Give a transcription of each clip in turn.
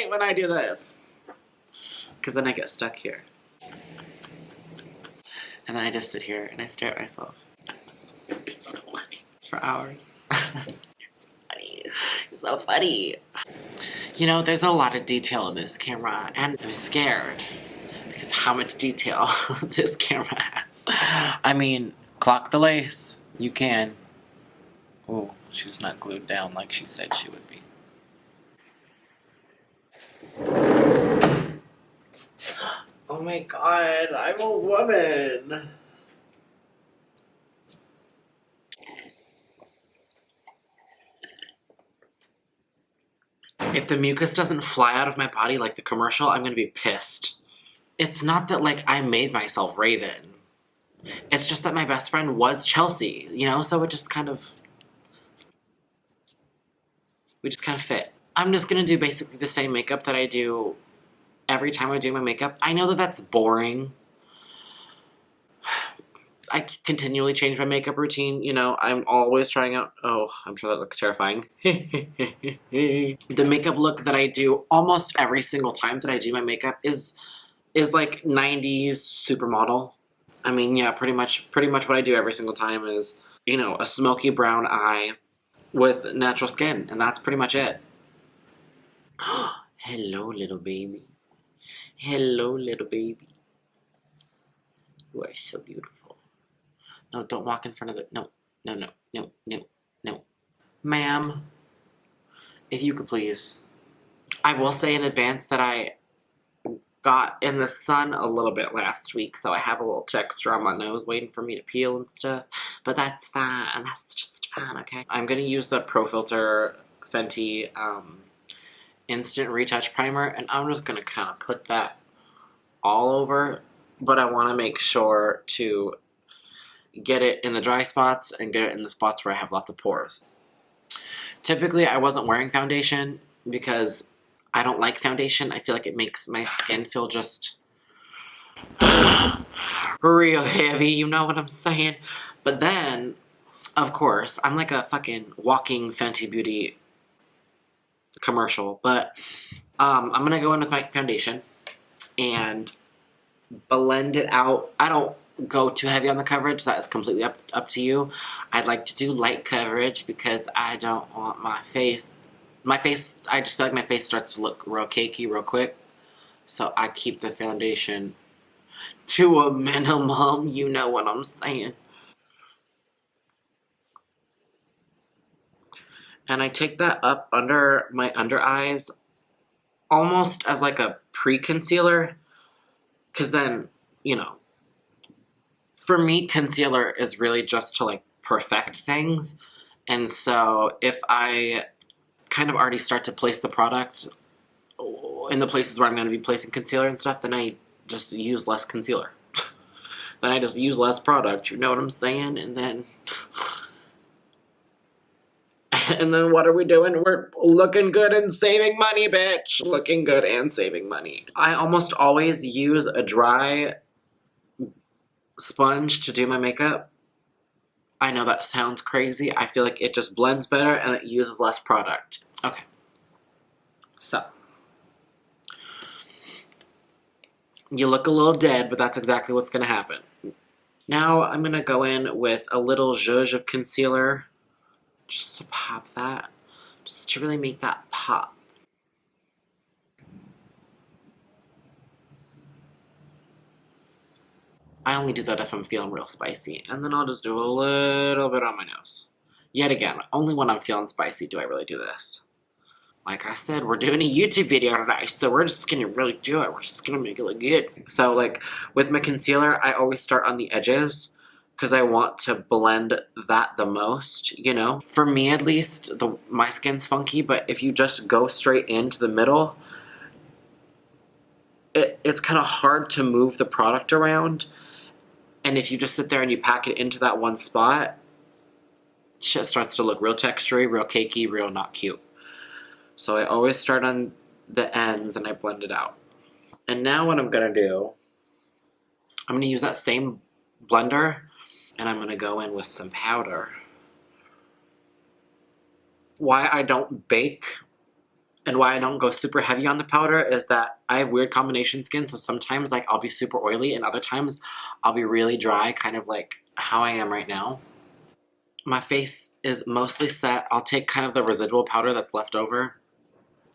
hate when I do this. Because then I get stuck here. And then I just sit here and I stare at myself. It's so funny. For hours. It's so funny. It's so funny. You know, there's a lot of detail in this camera, and I'm scared because how much detail this camera has. I mean, clock the lace. You can. Oh, she's not glued down like she said she would be. Oh my god, I'm a woman. If the mucus doesn't fly out of my body like the commercial, I'm gonna be pissed. It's not that, like, I made myself Raven. It's just that my best friend was Chelsea, you know? So it just kind of... we just kind of fit. I'm just gonna do basically the same makeup that I do every time I do my makeup. I know that that's boring. I continually change my makeup routine, you know, I'm always trying out... oh, I'm sure that looks terrifying. The makeup look that I do almost every single time that I do my makeup is like 90s supermodel. I mean, yeah, pretty much what I do every single time is, you know, a smoky brown eye with natural skin, and that's pretty much it. Hello, little baby. Hello, little baby. You are so beautiful. No, don't walk in front of the... no. Ma'am, if you could please. I will say in advance that I got in the sun a little bit last week, so I have a little texture on my nose waiting for me to peel and stuff. But that's fine. That's just fine, okay? I'm gonna use the Pro Filter Fenty Instant Retouch Primer, and I'm just gonna kind of put that all over, but I want to make sure to get it in the dry spots and get it in the spots where I have lots of pores. Typically, I wasn't wearing foundation because I don't like foundation. I feel like it makes my skin feel just real heavy, you know what I'm saying? But then, of course, I'm like a fucking walking Fenty Beauty commercial, but I'm gonna go in with my foundation and blend it out. I don't go too heavy on the coverage. That is completely up to you. I'd like to do light coverage because I don't want my face, I just feel like my face starts to look real cakey real quick. So I keep the foundation to a minimum, you know what I'm saying. And I take that up under my under eyes almost as like a pre-concealer, because then, you know, for me, concealer is really just to, like, perfect things. And so if I kind of already start to place the product in the places where I'm going to be placing concealer and stuff, then I just use less concealer. Then I just use less product, you know what I'm saying? And then... and then what are we doing? We're looking good and saving money, bitch! Looking good and saving money. I almost always use a dry sponge to do my makeup. I know that sounds crazy. I feel like it just blends better and it uses less product. Okay. So. You look a little dead, but that's exactly what's going to happen. Now I'm going to go in with a little zhuzh of concealer. Just to pop that. Just to really make that pop. I only do that if I'm feeling real spicy. And then I'll just do a little bit on my nose. Yet again, only when I'm feeling spicy do I really do this. Like I said, we're doing a YouTube video today, so we're just gonna really do it. We're just gonna make it look good. So, like, with my concealer, I always start on the edges because I want to blend that the most, you know? For me, at least, my skin's funky, but if you just go straight into the middle, it's kind of hard to move the product around. And if you just sit there and you pack it into that one spot, shit starts to look real textury, real cakey, real not cute. So I always start on the ends and I blend it out. And now what I'm gonna do, I'm gonna use that same blender and I'm gonna go in with some powder. Why I don't bake and why I don't go super heavy on the powder is that I have weird combination skin, so sometimes like I'll be super oily and other times I'll be really dry, kind of like how I am right now. My face is mostly set. I'll take kind of the residual powder that's left over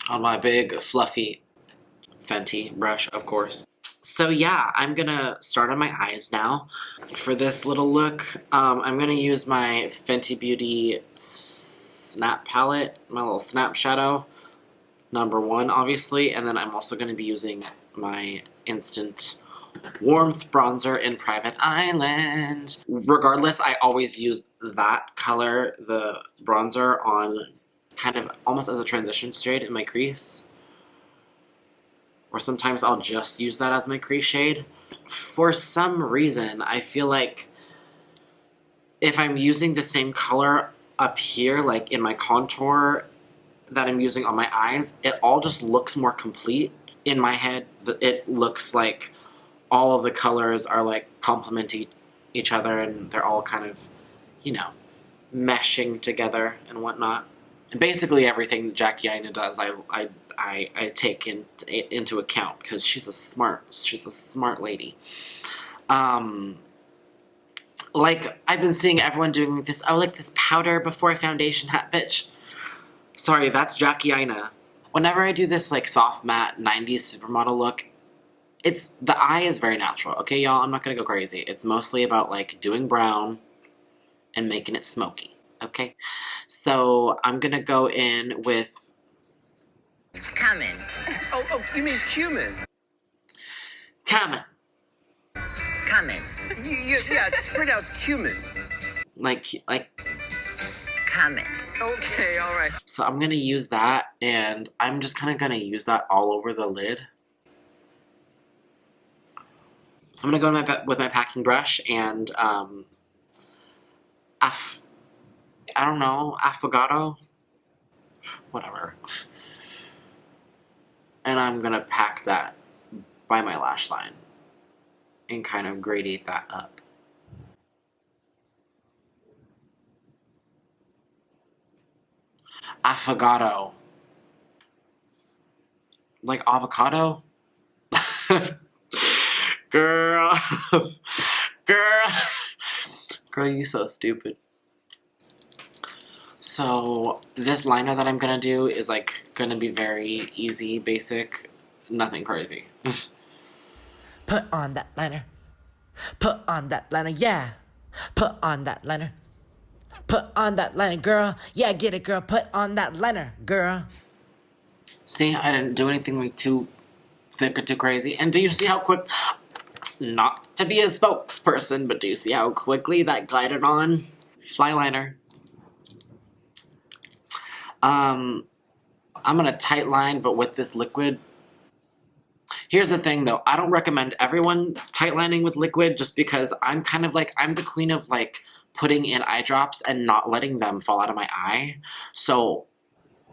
on my big fluffy Fenty brush, of course. So yeah, I'm gonna start on my eyes now. For this little look, I'm gonna use my Fenty Beauty Snap Palette, my little Snap Shadow, #1 obviously, and then I'm also gonna be using my Instant Warmth bronzer in Private Island. Regardless, I always use that color, the bronzer, on kind of almost as a transition shade in my crease. Or sometimes I'll just use that as my crease shade. For some reason, I feel like if I'm using the same color up here, like in my contour that I'm using on my eyes, it all just looks more complete. In my head, it looks like all of the colors are like complementing each other and they're all kind of, you know, meshing together and whatnot. And basically everything that Jackie Aina does, I take into account because she's a smart lady. Like I've been seeing everyone doing this. Oh, like this powder before foundation hat, bitch. Sorry, that's Jackie Aina. Whenever I do this like soft matte 90s supermodel look, the eye is very natural. Okay, y'all, I'm not gonna go crazy. It's mostly about like doing brown and making it smoky. Okay, so I'm gonna go in with Coming. Oh, you mean cumin? Kamen. Coming. Yeah, it's pronounced cumin. Like. Coming. Okay, all right. So I'm gonna use that, and I'm just kind of gonna use that all over the lid. I'm gonna go with my packing brush and I don't know, affogato, whatever. And I'm gonna pack that by my lash line and kind of gradate that up. Affogato. Like avocado? Girl. Girl, you so stupid. So this liner that I'm gonna do is like gonna be very easy, basic, nothing crazy. Put on that liner. Put on that liner, yeah. Put on that liner. Put on that liner, girl. Yeah, get it, girl. Put on that liner, girl. See, I didn't do anything like too thick or too crazy. And do you see how quick, not to be a spokesperson, but do you see how quickly that glided on? Fly liner. I'm gonna tight line, but with this liquid. Here's the thing though, I don't recommend everyone tight lining with liquid just because I'm kind of like, I'm the queen of like putting in eye drops and not letting them fall out of my eye. So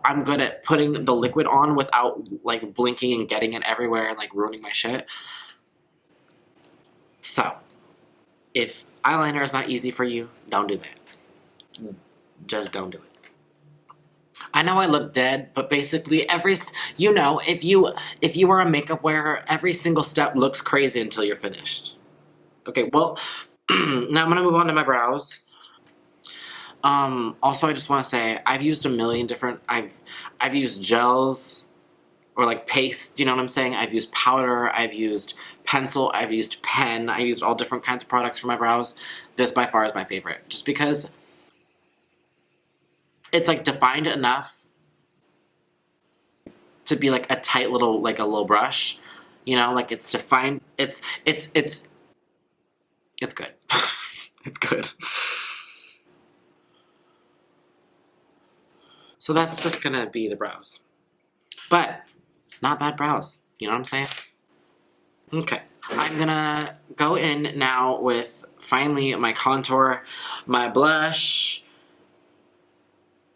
I'm good at putting the liquid on without like blinking and getting it everywhere and like ruining my shit. So, if eyeliner is not easy for you, don't do that. Just don't do it. I know I look dead, but basically if you are a makeup wearer, every single step looks crazy until you're finished. Okay, well, now I'm gonna move on to my brows. Also I just want to say, I've used a million different, I've used gels, or like paste, you know what I'm saying? I've used powder, I've used pencil, I've used pen, I've used all different kinds of products for my brows. This by far is my favorite, just because it's like defined enough to be like a tight little, like a little brush, you know, like it's defined, it's good. It's good. So that's just gonna be the brows. But, not bad brows, you know what I'm saying? Okay, I'm gonna go in now with, finally, my contour, my blush.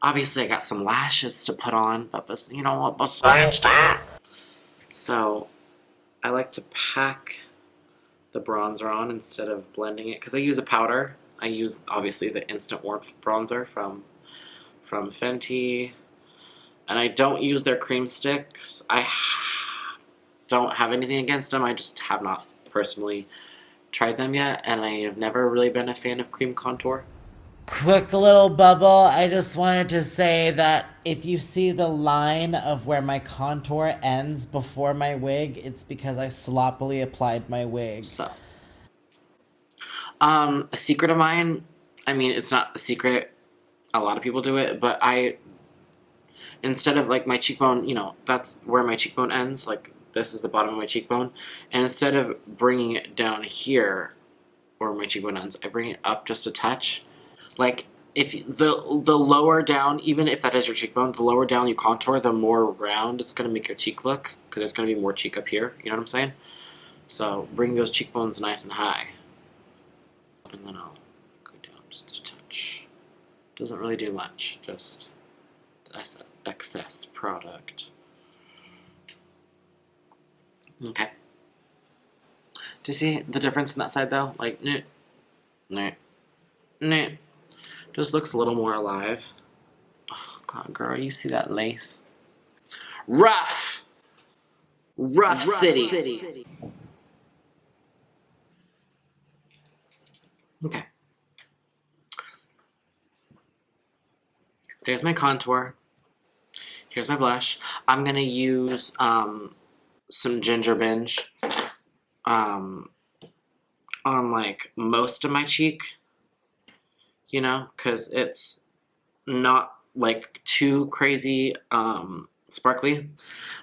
Obviously, I got some lashes to put on, but you know what, besides that. So, I like to pack the bronzer on instead of blending it, because I use a powder. I use, obviously, the Instant Warmth bronzer from Fenty. And I don't use their cream sticks. I don't have anything against them. I just have not personally tried them yet. And I have never really been a fan of cream contour. Quick little bubble. I just wanted to say that if you see the line of where my contour ends before my wig, it's because I sloppily applied my wig. So, a secret of mine, I mean, it's not a secret. A lot of people do it, but instead of like my cheekbone, you know, that's where my cheekbone ends. Like this is the bottom of my cheekbone. And instead of bringing it down here where my cheekbone ends, I bring it up just a touch. Like if the lower down, even if that is your cheekbone, the lower down you contour, the more round it's going to make your cheek look, because there's going to be more cheek up here. You know what I'm saying? So bring those cheekbones nice and high. And then I'll go down just a touch. Doesn't really do much, just excess product. Okay. Do you see the difference in that side though? Like, just looks a little more alive. Oh God, girl, do you see that lace? Rough city. Okay. There's my contour. Here's my blush. I'm gonna use some Ginger Binge on like most of my cheek, you know, because it's not like too crazy sparkly.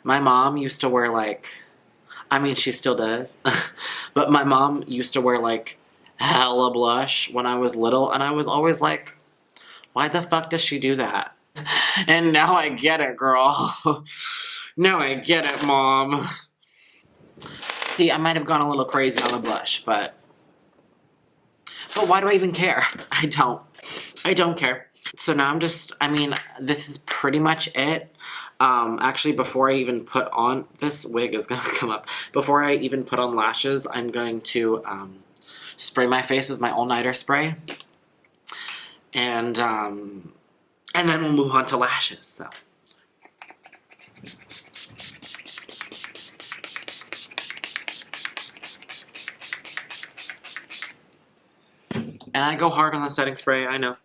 My mom used to wear like, I mean she still does, but my mom used to wear like hella blush when I was little, and I was always like, why the fuck does she do that? And now I get it, girl. Now I get it, Mom. See, I might have gone a little crazy on the blush, but why do I even care? I don't care. So now I'm just, I mean, this is pretty much it. Actually, before I even put on, this wig is gonna come up. Before I even put on lashes, I'm going to spray my face with my all-nighter spray. And then we'll move on to lashes, so. And I go hard on the setting spray, I know.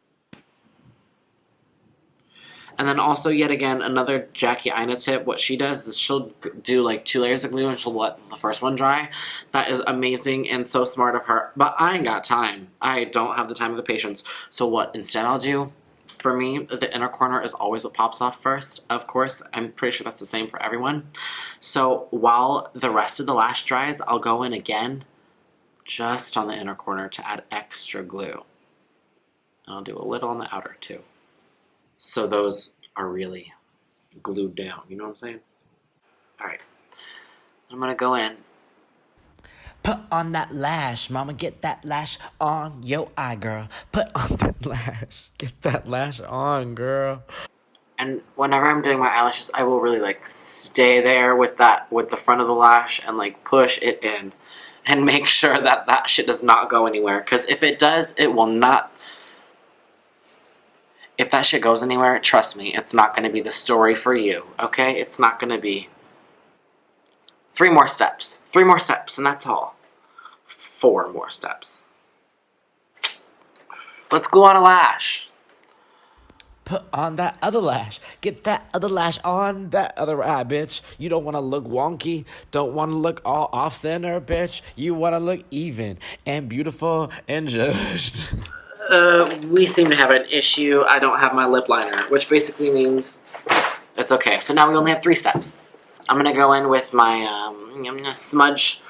And then also, yet again, another Jackie Aina tip. What she does is she'll do like 2 layers of glue and she'll let the first one dry. That is amazing and so smart of her. But I ain't got time. I don't have the time or the patience. So what instead I'll do, for me, the inner corner is always what pops off first. Of course, I'm pretty sure that's the same for everyone. So while the rest of the lash dries, I'll go in again just on the inner corner to add extra glue. And I'll do a little on the outer too. So those are really glued down, you know what I'm saying? Alright, I'm gonna go in. Put on that lash, mama, get that lash on your eye, girl. Put on that lash, get that lash on, girl. And whenever I'm doing my eyelashes, I will really like stay there with the front of the lash and like push it in and make sure that that shit does not go anywhere. Because if it does, it will not. If that shit goes anywhere, trust me, it's not going to be the story for you, okay? It's not going to be. 3 more steps. 3 more steps, and that's all. 4 more steps. Let's glue on a lash. Put on that other lash. Get that other lash on that other eye, bitch. You don't want to look wonky. Don't want to look all off-center, bitch. You want to look even and beautiful and just... We seem to have an issue. I don't have my lip liner, which basically means it's okay. So now we only have 3 steps. I'm gonna go in with my I'm gonna smudge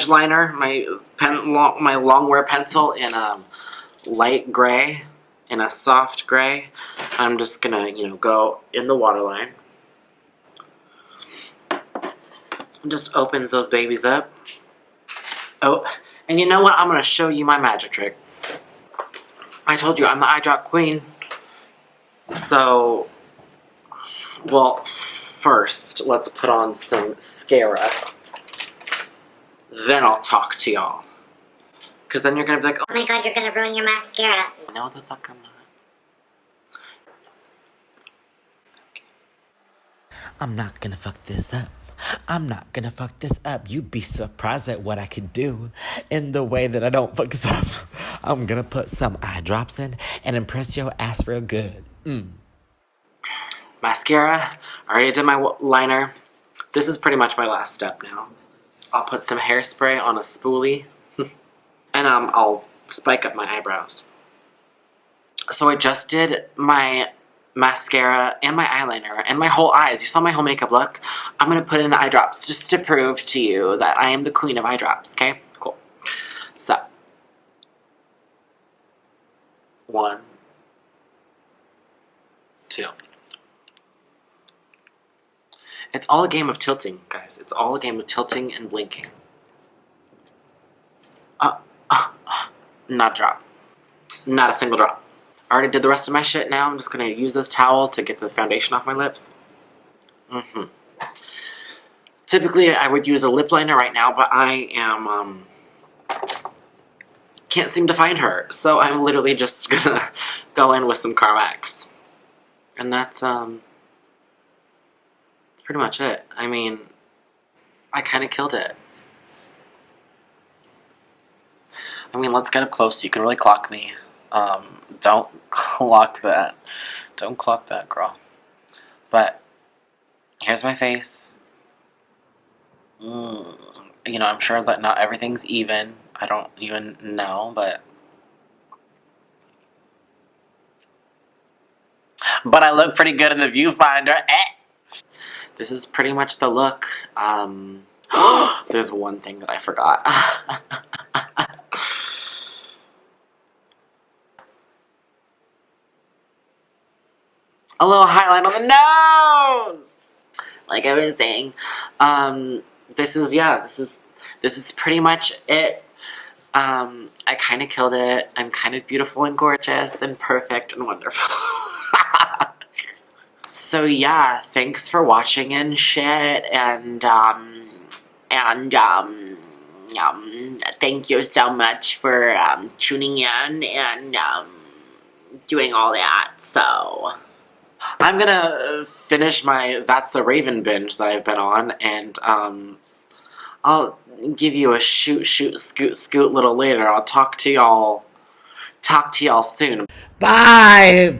liner, my long wear pencil in light gray, in a soft gray. I'm just gonna go in the waterline. It just opens those babies up. Oh, and you know what? I'm gonna show you my magic trick. I told you I'm the eye drop queen. So, well, first let's put on some mascara. Then I'll talk to y'all. Because then you're gonna be like, Oh my god, you're gonna ruin your mascara. no the fuck I'm not. I'm not gonna fuck this up. I'm not gonna fuck this up. You'd be surprised at what I could do in the way that I don't fuck this up. I'm gonna put some eye drops in and impress your ass real good. Mascara. I already did my liner. This is pretty much my last step now. I'll put some hairspray on a spoolie. And I'll spike up my eyebrows. So I just did my mascara and my eyeliner and my whole eyes. You saw my whole makeup look. I'm going to put in eye drops just to prove to you that I am the queen of eye drops, okay? Cool. So. 1, 2. It's all a game of tilting, guys. It's all a game of tilting and blinking. Not a drop. Not a single drop. I already did the rest of my shit now. I'm just going to use this towel to get the foundation off my lips. Typically, I would use a lip liner right now, but I am, can't seem to find her. So I'm literally just going to go in with some Carmex. And that's, pretty much it. I mean, I kind of killed it. I mean, let's get up close so you can really clock me. Don't clock that. Don't clock that, girl. But here's my face. You know, I'm sure that not everything's even. I don't even know, but I look pretty good in the viewfinder. This is pretty much the look. There's one thing that I forgot. A little highlight on the nose! Like I was saying. This is pretty much it. I kind of killed it. I'm kind of beautiful and gorgeous and perfect and wonderful. So yeah, thanks for watching and shit, and thank you so much for tuning in and doing all that. So I'm gonna finish my That's a Raven binge that I've been on, and I'll give you a shoot, scoot little later. I'll talk to y'all soon. Bye!